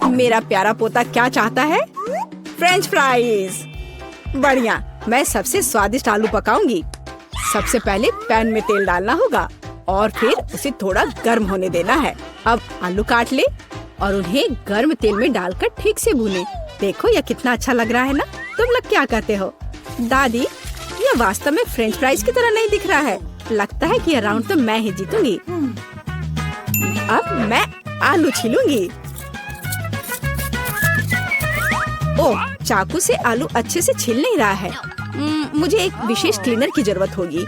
मेरा प्यारा पोता क्या चाहता है? French fries. बढ़िया, मैं सबसे स्वादिष्ट आलू पकाऊंगी। सबसे पहले पैन में तेल डालना होगा और फिर उसे थोड़ा गर्म होने देना है। अब आलू काट ले और उन्हें गर्म तेल में डालकर ठीक से भूने। देखो यह कितना अच्छा लग रहा है ना? तुम लोग क्या कहते हो? दादी, यह वास्तव में फ्रेंच फ्राइज की तरह नहीं दिख रहा है। लगता है कि यह राउंड तो मैं ही जीतूंगी। अब मैं आलू छीलूंगी। ओह, चाकू से आलू अच्छे से छिल नहीं रहा है। मुझे एक विशेष क्लीनर की जरूरत होगी।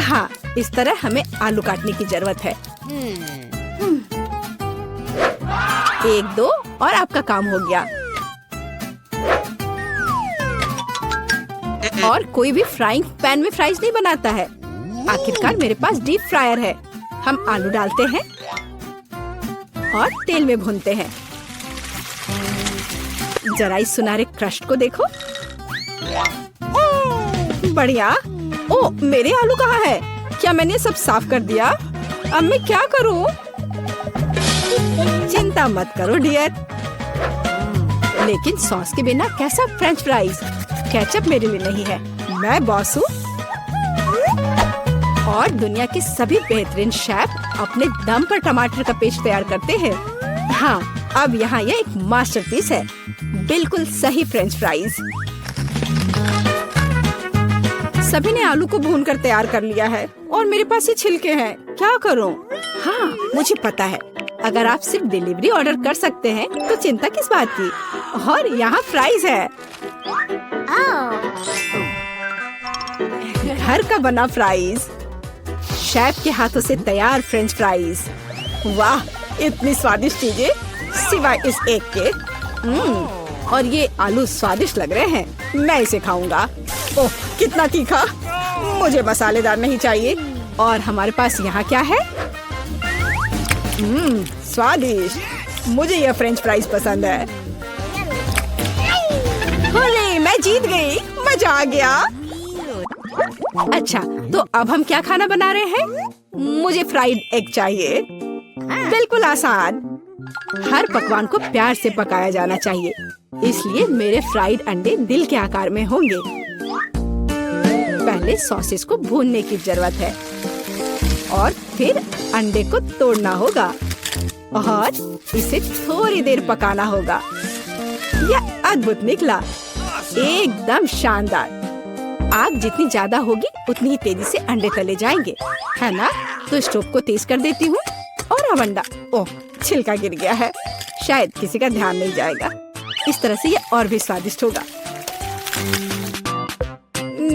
हाँ, इस तरह हमें आलू काटने की जरूरत है। 1, 2 और आपका काम हो गया। और कोई भी फ्राइंग पैन में फ्राइज नहीं बनाता है। आखिरकार मेरे पास डीप फ्रायर है। हम आलू डालते हैं और तेल में भूनते हैं। जरा इस सुनहरे क्रस्ट को देखो। बढ़िया। ओ, मेरे आलू कहाँ है? क्या मैंने सब साफ कर दिया? अब मैं क्या करूं? चिंता मत करो डियर। लेकिन सॉस के बिना कैसा फ्रेंच फ्राइज? केचप मेरे लिए नहीं है, मैं बॉस हूँ। और दुनिया के सभी बेहतरीन शेफ अपने दम पर टमाटर का पेस्ट तैयार करते हैं। हाँ, अब यहाँ यह एक मास्टरपीस है। बिल्कुल सही फ्रेंच फ्राइज। सभी ने आलू को भूनकर तैयार कर लिया है और मेरे पास ये छिलके हैं। क्या करूं? हाँ, मुझे पता है। अगर आप सिर्फ डिलीवरी ऑर्डर कर सकते हैं तो चिंता किस बात की। और यहाँ फ्राइज है। घर का बना फ्राइज, शेफ के हाथों से तैयार फ्रेंच फ्राइज। वाह, इतनी स्वादिष्ट चीजें सिवाय इस एक के। और ये आलू स्वादिष्ट लग रहे हैं। मैं इसे खाऊंगा। ओह, कितना तीखा। मुझे मसालेदार नहीं चाहिए। और हमारे पास यहाँ क्या है? स्वादिष्ट। मुझे यह फ्रेंच फ्राइज पसंद है। होले, मैं जीत गई। मजा आ गया। अच्छा, तो अब हम क्या खाना बना रहे हैं? मुझे फ्राइड एग चाहिए। बिल्कुल आसान। हर पकवान को प्यार से पकाया जाना चाहिए, इसलिए मेरे फ्राइड अंडे दिल के आकार में होंगे। पहले सॉसेस को भूनने की जरूरत है और फिर अंडे को तोड़ना होगा और इसे थोड़ी देर पकाना होगा। यह अद्भुत निकला, एकदम शानदार। आग जितनी ज्यादा होगी उतनी ही तेजी से अंडे तले जाएंगे, है ना? तो स्टोव को तेज कर देती हूँ और अब अंडा। ओह, छिलका गिर गया है। शायद किसी का ध्यान नहीं जाएगा। इस तरह से ये और भी स्वादिष्ट होगा।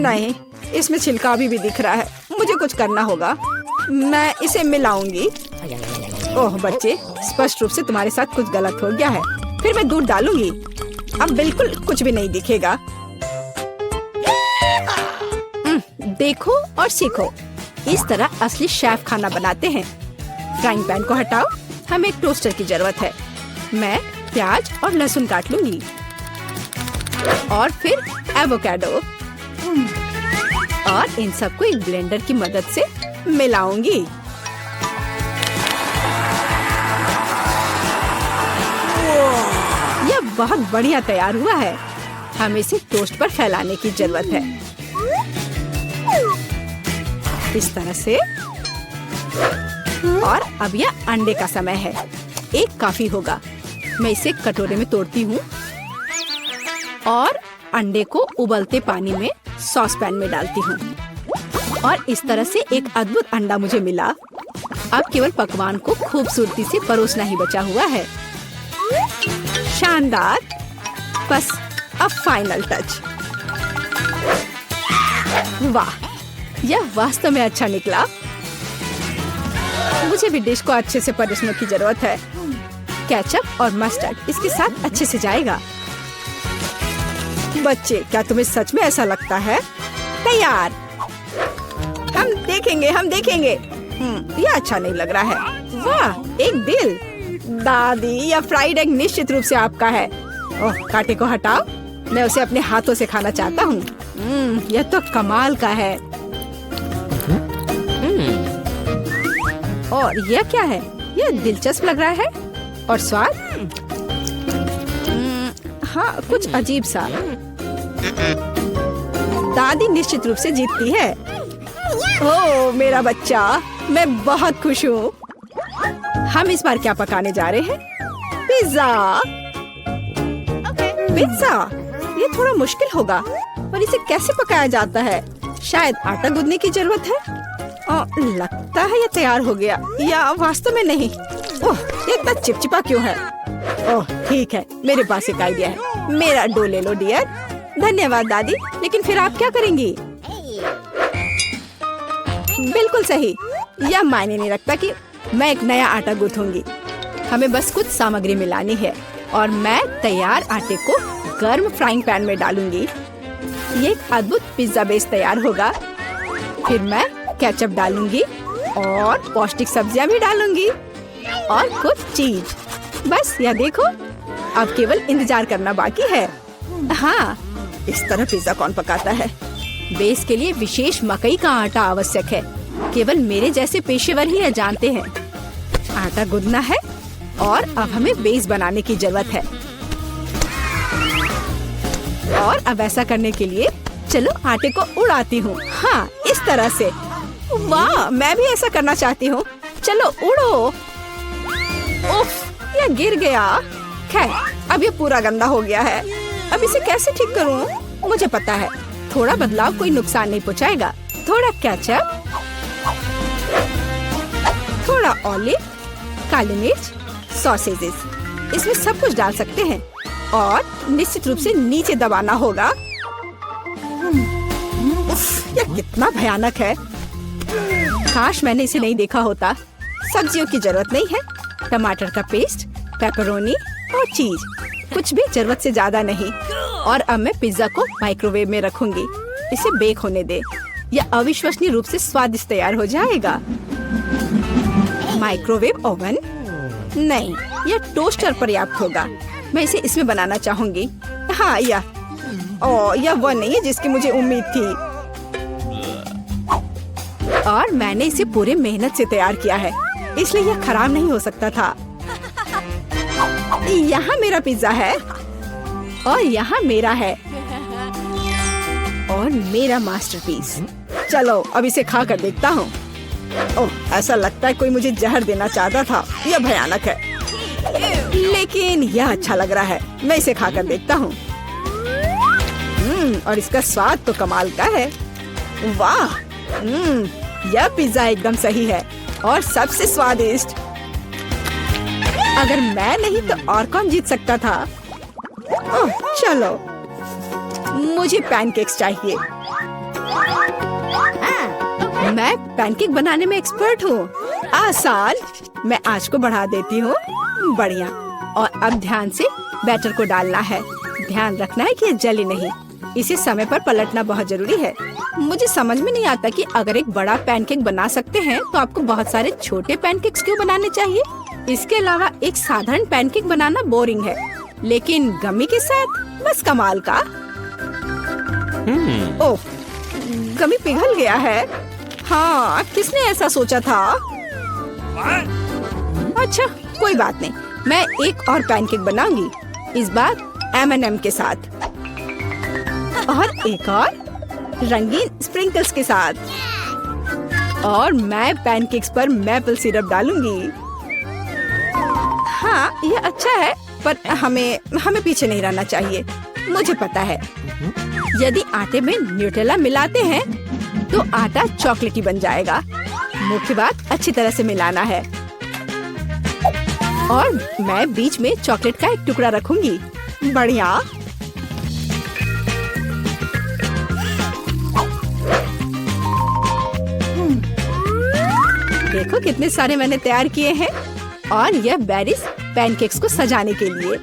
नहीं, इसमें छिलका अभी भी दिख रहा है। मुझे कुछ करना होगा। मैं इसे मिलाऊंगी। ओह बच्चे, स्पष्ट रूप से तुम्हारे साथ कुछ गलत हो गया है। फिर मैं दूध डालूंगी। अब बिल्कुल कुछ भी नहीं दिखेगा। देखो और सीखो। इस तरह असली शेफ खाना बनाते हैं। फ्राइंग पैन को हटाओ। हमें एक टोस्टर की जरूरत है। मैं प्याज और लहसुन काट लूंगी और फिर एवोकाडो और इन सबको एक ब्लेंडर की मदद से मिलाऊंगी। यह बहुत बढ़िया तैयार हुआ है। हमें इसे टोस्ट पर फैलाने की जरूरत है। इस तरह से। और अब यह अंडे का समय है। एक काफी होगा। मैं इसे कटोरे में तोड़ती हूँ और अंडे को उबलते पानी में सॉस पैन में डालती हूँ और इस तरह से एक अद्भुत अंडा मुझे मिला। अब केवल पकवान को खूबसूरती से परोसना ही बचा हुआ है। शानदार। बस अब फाइनल टच। वाह, यह वास्तव में अच्छा निकला। मुझे भी डिश को अच्छे से परोसने की जरूरत है। केचप और मस्टर्ड इसके साथ अच्छे से जाएगा। बच्चे, क्या तुम्हें सच में ऐसा लगता है? तैयार। हम देखेंगे। यह अच्छा नहीं लग रहा है। वाह, एक दिल। दादी, यह फ्राइड एग निश्चित रूप से आपका है। ओह, कांटे को हटाओ। मैं उसे अपने हाथों से खाना चाहता हूँ। यह तो कमाल का है। और यह क्या है? यह दिलचस्प लग रहा है। और स्वाद हाँ कुछ अजीब सा। दादी निश्चित रूप से जीतती है। ओह मेरा बच्चा, मैं बहुत खुश हूँ। हम इस बार क्या पकाने जा रहे हैं? पिज्जा। पिज्जा ये थोड़ा मुश्किल होगा, पर इसे कैसे पकाया जाता है? शायद आटा गूंदने की जरूरत है। लगता है ये तैयार हो गया, या वास्तव में नहीं। ओह ये इतना चिपचिपा क्यों है? ओह ठीक है, मेरे पास एक आइडिया है। मेरा डो ले लो डियर। धन्यवाद दादी, लेकिन फिर आप क्या करेंगी? बिल्कुल सही, यह मायने नहीं रखता कि मैं एक नया आटा गूंथूंगी। हमें बस कुछ सामग्री मिलानी है और मैं तैयार आटे को गर्म फ्राइंग पैन में डालूंगी। ये एक अद्भुत पिज्जा बेस तैयार होगा। फिर मैं केचप डालूंगी और पौष्टिक सब्जियां भी डालूंगी और कुछ चीज। बस यह देखो, अब केवल इंतजार करना बाकी है। हाँ, इस तरह पिज्जा कौन पकाता है? बेस के लिए विशेष मकई का आटा आवश्यक है। केवल मेरे जैसे पेशेवर ही यह जानते हैं। आटा गूंदना है और अब हमें बेस बनाने की जरूरत है। और अब ऐसा करने के लिए चलो आटे को उड़ाती हूँ। हाँ इस तरह से। वाह, मैं भी ऐसा करना चाहती हूँ। चलो उड़ो। उफ, यह गिर गया। खैर, अब ये पूरा गंदा हो गया है। अब इसे कैसे ठीक करूँ? मुझे पता है, थोड़ा बदलाव कोई नुकसान नहीं पहुँचाएगा। थोड़ा केचप, थोड़ा ऑलिव, काली मिर्च, सॉसेजेस, इसमें सब कुछ डाल सकते हैं और निश्चित रूप से नीचे दबाना होगा। उफ, यह कितना भयानक है। काश मैंने इसे नहीं देखा होता। सब्जियों की जरूरत नहीं है। टमाटर का पेस्ट, पेपरोनी और चीज, कुछ भी जरूरत से ज्यादा नहीं। और अब मैं पिज्जा को माइक्रोवेव में रखूंगी। इसे बेक होने दे। यह अविश्वसनीय रूप से स्वादिष्ट तैयार हो जाएगा। माइक्रोवेव ओवन नहीं, यह टोस्टर पर्याप्त होगा। मैं इसे इसमें बनाना चाहूंगी। हाँ यह वो नहीं है जिसकी मुझे उम्मीद थी। और मैंने इसे पूरे मेहनत से तैयार किया है, इसलिए यह खराब नहीं हो सकता था। यहाँ मेरा पिज्जा है और यहाँ मेरा है और मेरा मास्टरपीस। चलो अब इसे खा कर देखता हूँ। ओह, ऐसा लगता है कोई मुझे जहर देना चाहता था। यह भयानक है, लेकिन यह अच्छा लग रहा है। मैं इसे खा कर देखता हूँ। और इसका स्वाद तो कमाल का है। वाह, यह पिज्जा एकदम सही है और सबसे स्वादिष्ट। अगर मैं नहीं तो और कौन जीत सकता था? ओह, चलो मुझे पैनकेक्स चाहिए। मैं पैनकेक बनाने में एक्सपर्ट हूँ। आसान। मैं आंच को बढ़ा देती हूँ। बढ़िया। और अब ध्यान से बैटर को डालना है। ध्यान रखना है कि ये जले नहीं। इसे समय पर पलटना बहुत जरूरी है। मुझे समझ में नहीं आता कि अगर एक बड़ा पैनकेक बना सकते हैं तो आपको बहुत सारे छोटे पैनकेक्स क्यों बनाने चाहिए? इसके अलावा एक साधारण पैनकेक बनाना बोरिंग है, लेकिन गमी के साथ बस कमाल का। ओह, गमी पिघल गया है। हाँ, किसने ऐसा सोचा था? अच्छा, कोई बात नहीं। मैं एक और पैनकेक बनाऊंगी, इस बार M&M के साथ और एक और रंगीन स्प्रिंकल्स के साथ। और मैं पैनकेक्स पर मैपल सिरप डालूंगी। हाँ, यह अच्छा है, पर हमें पीछे नहीं रहना चाहिए। मुझे पता है, यदि आटे में न्यूटेला मिलाते हैं तो आटा चॉकलेटी बन जाएगा। मुख्य बात अच्छी तरह से मिलाना है। और मैं बीच में चॉकलेट का एक टुकड़ा रखूंगी। बढ़िया। देखो कितने सारे मैंने तैयार किए हैं। और यह बेरीज पैनकेक्स को सजाने के लिए।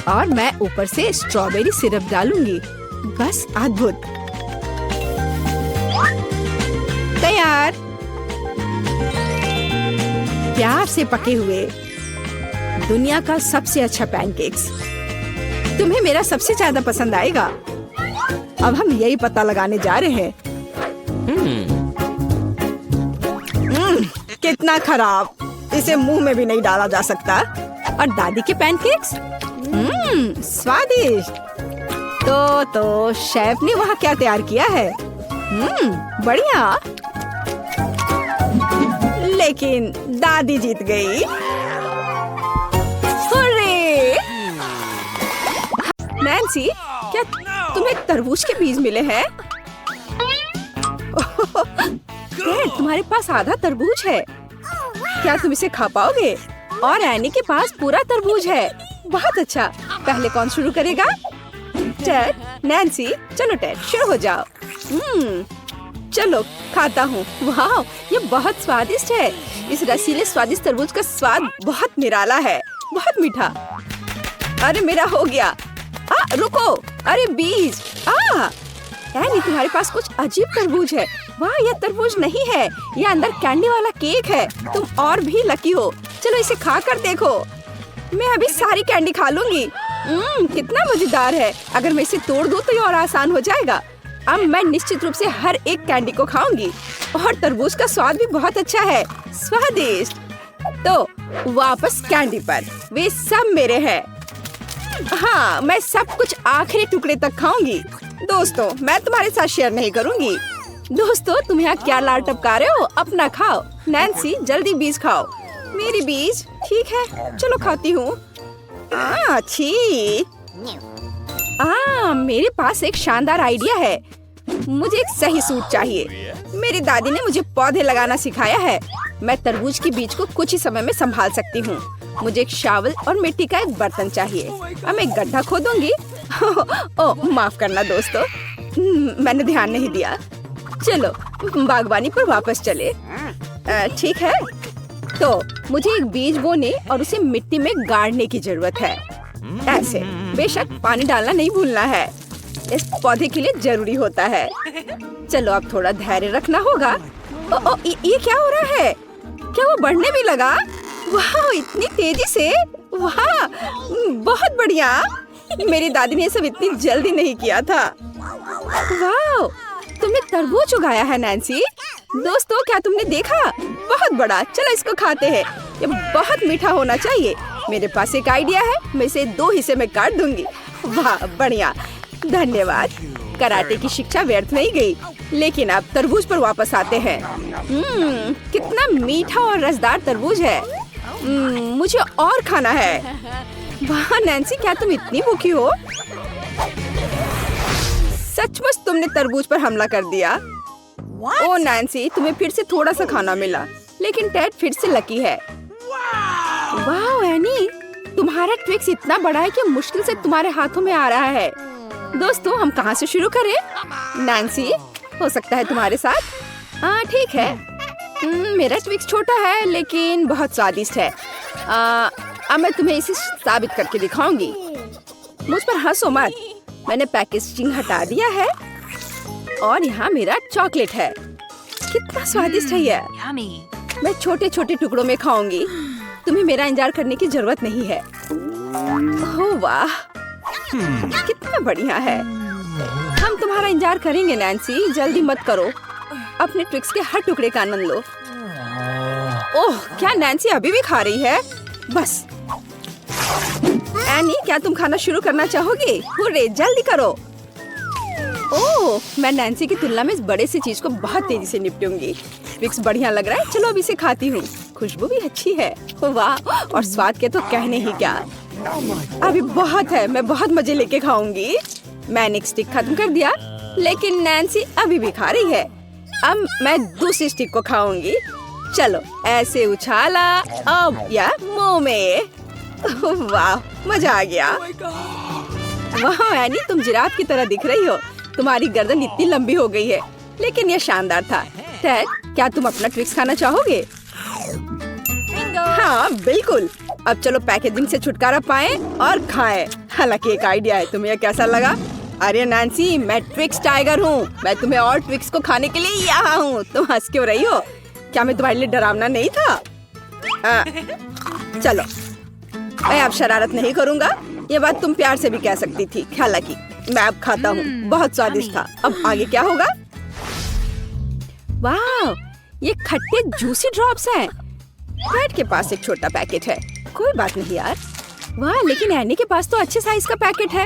और मैं ऊपर से स्ट्रॉबेरी सिरप डालूंगी। बस अद्भुत। तैयार। प्यार से पके हुए दुनिया का सबसे अच्छा पैनकेक्स। तुम्हें मेरा सबसे ज्यादा पसंद आएगा। अब हम यही पता लगाने जा रहे हैं। कितना खराब, इसे मुंह में भी नहीं डाला जा सकता। और दादी के पैनकेक्स, स्वादिष्ट। तो शेफ ने वहाँ क्या तैयार किया है? बढ़िया। लेकिन दादी जीत गई। हुर्रे! नैन्सी, क्या तुम्हें तरबूज के बीज मिले हैं? तुम्हारे पास आधा तरबूज है। क्या तुम इसे खा पाओगे? और एनी के पास पूरा तरबूज है। बहुत अच्छा। पहले कौन शुरू करेगा? टेड, नैन्सी, चलो टेड शुरू हो जाओ। चलो खाता हूँ। वाह, ये बहुत स्वादिष्ट है। इस रसीले स्वादिष्ट तरबूज का स्वाद बहुत निराला है, बहुत मीठा। अरे मेरा हो गया। रुको, अरे बीज। एनी, तुम्हारे पास कुछ अजीब तरबूज है। वाह, यह तरबूज नहीं है, यह अंदर कैंडी वाला केक है। तुम और भी लकी हो। चलो इसे खा कर देखो। मैं अभी सारी कैंडी खा लूंगी। कितना मजेदार है। अगर मैं इसे तोड़ दूं तो ये और आसान हो जाएगा। अब मैं निश्चित रूप से हर एक कैंडी को खाऊंगी। और तरबूज का स्वाद भी बहुत अच्छा है, स्वादिष्ट। तो वापस कैंडी पर, वे सब मेरे हैं। हाँ, मैं सब कुछ आखिरी टुकड़े तक खाऊंगी। दोस्तों, मैं तुम्हारे साथ शेयर नहीं करूंगी। दोस्तों, तुम यहाँ क्या लाल टपका रहे हो? अपना खाओ। नैन्सी, जल्दी बीज खाओ। मेरी बीज? ठीक है, चलो खाती हूँ। अच्छी। मेरे पास एक शानदार आइडिया है। मुझे एक सही सूट चाहिए। मेरी दादी ने मुझे पौधे लगाना सिखाया है। मैं तरबूज के बीज को कुछ ही समय में संभाल सकती हूँ। मुझे एक शावल और मिट्टी का एक बर्तन चाहिए। अब मैं एक गड्ढा खोदूंगी। ओह, माफ करना दोस्तों, मैंने ध्यान नहीं दिया। चलो बागवानी पर वापस चले। ठीक है, तो मुझे एक बीज बोने और उसे मिट्टी में गाड़ने की जरूरत है। ऐसे, बेशक पानी डालना नहीं भूलना है, इस पौधे के लिए जरूरी होता है। चलो अब थोड़ा धैर्य रखना होगा। ये क्या हो रहा है? क्या वो बढ़ने भी लगा? वाह, इतनी तेजी से! वाह, बहुत बढ़िया। मेरी दादी ने ये सब इतनी जल्दी नहीं किया था। वाह, तुमने तरबूज उगाया है नैन्सी। दोस्तों, क्या तुमने देखा? बहुत बड़ा। चलो इसको खाते हैं। ये बहुत मीठा होना चाहिए। मेरे पास एक आइडिया है, मैं इसे 2 हिस्से में काट दूंगी। वाह, बढ़िया, धन्यवाद। कराटे की शिक्षा व्यर्थ नहीं गई। लेकिन अब तरबूज पर वापस आते हैं। कितना मीठा और रसदार तरबूज है। मुझे और खाना है। वाह नैन्सी, क्या तुम इतनी भूखी हो? सचमुच तुमने तरबूज पर हमला कर दिया। ओ नैन्सी, तुम्हें फिर से थोड़ा सा खाना मिला, लेकिन टेड फिर से लकी है। वाह एनी, तुम्हारा ट्विक्स इतना बड़ा है कि मुश्किल से तुम्हारे हाथों में आ रहा है। दोस्तों, हम कहाँ से शुरू करें? नैन्सी, हो सकता है तुम्हारे साथ। ठीक है। मेरा ट्विक्स छोटा है लेकिन बहुत स्वादिष्ट है। अब मैं तुम्हें इसे साबित करके दिखाऊंगी। मुझ पर हंसो मत। मैंने पैकेजिंग हटा दिया है और यहाँ मेरा चॉकलेट है। कितना स्वादिष्ट है ये। मैं छोटे छोटे टुकड़ों में खाऊंगी। तुम्हें मेरा इंतजार करने की जरूरत नहीं है। ओह वाह, कितना बढ़िया है। हम तुम्हारा इंतजार करेंगे नैन्सी, जल्दी मत करो। अपने ट्विक्स के हर टुकड़े का आनंद लो। ओह, क्या नैन्सी अभी भी खा रही है? बस। एनी, क्या तुम खाना शुरू करना चाहोगी? हुर्रे, जल्दी करो। ओह, मैं नैन्सी की तुलना में इस बड़े सी चीज को बहुत तेजी से निपटूंगी। ट्विक्स बढ़िया लग रहा है। चलो अब इसे खाती हूँ। खुशबू भी अच्छी है। वाह, और स्वाद के तो कहने ही क्या। अभी बहुत है, मैं बहुत मजे लेके खाऊंगी। मैंने एक स्टिक खत्म कर दिया, लेकिन नैन्सी अभी भी खा रही है। अब मैं दूसरी स्टिक को खाऊंगी। चलो ऐसे उछाला, अब या मुंह में। वाह, मजा आ गया। वाह एनी, तुम जिराफ की तरह दिख रही हो। तुम्हारी गर्दन इतनी लंबी हो गई है, लेकिन यह शानदार था। टेड, क्या तुम अपना ट्विक्स खाना चाहोगे? हाँ बिल्कुल। अब चलो पैकेजिंग से छुटकारा पाएं और खाएं। हालांकि एक आइडिया है, तुम्हें कैसा लगा? अरे नैन्सी, मैं ट्विक्स टाइगर हूँ। मैं तुम्हें और ट्विक्स को खाने के लिए यहाँ हूँ। तुम हंस क्यों रही हो? क्या मैं तुम्हारे लिए डरावना नहीं था? चलो, मैं अब शरारत नहीं करूँगा। ये बात तुम प्यार से भी कह सकती थी। हालांकि मैं अब खाता हूँ। बहुत स्वादिष्ट था। अब आगे क्या होगा? वाह, ये खट्टे जूसी ड्रॉप्स हैं। डैड के पास एक छोटा पैकेट है। कोई बात नहीं यार। वाह, लेकिन एनी के पास तो अच्छे साइज का पैकेट है।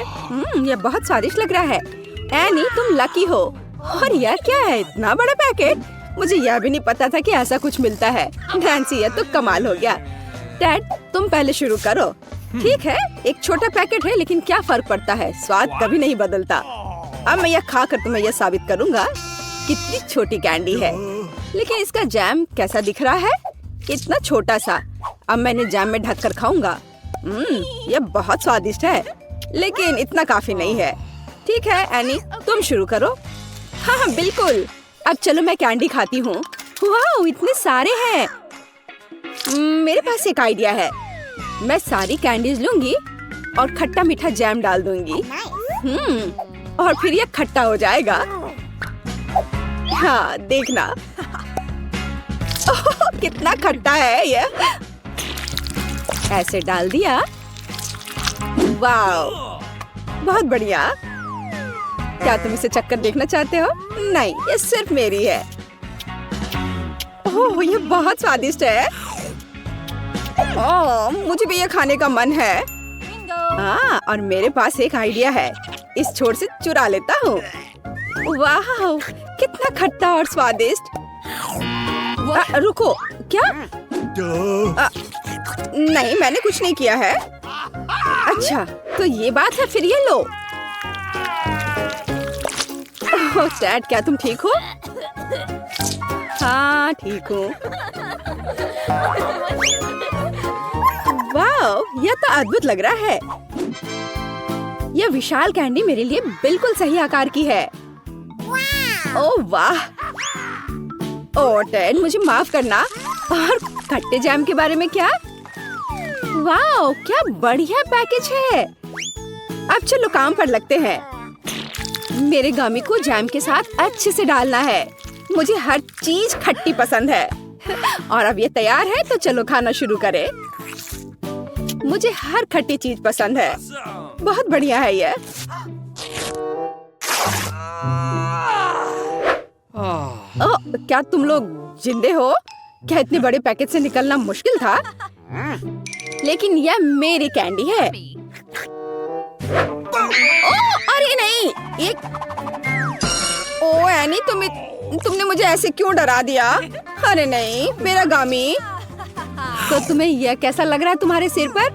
ये बहुत स्वादिष्ट लग रहा है। एनी, तुम लकी हो। और यह क्या है, इतना बड़ा पैकेट? मुझे यह भी नहीं पता था कि ऐसा कुछ मिलता है। नैन्सी, ये तो कमाल हो गया। डैड, तुम पहले शुरू करो। ठीक है, एक छोटा पैकेट है, लेकिन क्या फर्क पड़ता है, स्वाद कभी नहीं बदलता। अब मैं यह खाकर तुम्हें यह साबित करूंगा कितनी छोटी कैंडी है। लेकिन इसका जैम कैसा दिख रहा है, इतना छोटा सा। अब मैंने जैम में ढककर खाऊंगा। यह बहुत स्वादिष्ट है, लेकिन इतना काफी नहीं है। ठीक है एनी, तुम शुरू करो। हाँ हाँ बिल्कुल। अब चलो मैं कैंडी खाती हूँ। वाह, इतने सारे हैं। मेरे पास एक आइडिया है। मैं सारी कैंडीज लूंगी और खट्टा मीठा जैम डाल दूंगी। और फिर यह खट्टा हो जाएगा। हाँ देखना। ओह, कितना खट्टा है यह। ऐसे डाल दिया। वाह, बहुत बढ़िया। क्या तुम इसे चक्कर देखना चाहते हो? नहीं, ये सिर्फ मेरी है। ओह, ये बहुत स्वादिष्ट है। ओह, मुझे भी ये खाने का मन है। हाँ, और मेरे पास एक आइडिया है। इस छोर से चुरा लेता हूँ। वाह, कितना खट्टा और स्वादिष्ट। रुको, क्या? नहीं, मैंने कुछ नहीं किया है। अच्छा, तो ये बात है, फिर ये लो। ओह डैड, क्या तुम ठीक हो? हाँ ठीक हूँ। वाह, यह तो अद्भुत लग रहा है। यह विशाल कैंडी मेरे लिए बिल्कुल सही आकार की है। ओह वाह। ओह डैड, मुझे माफ करना। और खट्टे जैम के बारे में क्या? वाह, क्या बढ़िया पैकेज है। अब चलो काम पर लगते हैं। मेरे गमी को जैम के साथ अच्छे से डालना है। मुझे हर चीज खट्टी पसंद है। और अब ये तैयार है, तो चलो खाना शुरू करें। मुझे हर खट्टी चीज पसंद है। बहुत बढ़िया है ये। ओह, क्या तुम लोग जिंदे हो? क्या इतने बड़े पैकेट से निकलना मुश्किल था? लेकिन यह मेरी कैंडी है। ओह, अरे नहीं, ओह एनी, तुमने मुझे ऐसे क्यों डरा दिया? अरे नहीं, मेरा गामी। तो तुम्हें यह कैसा लग रहा है तुम्हारे सिर पर?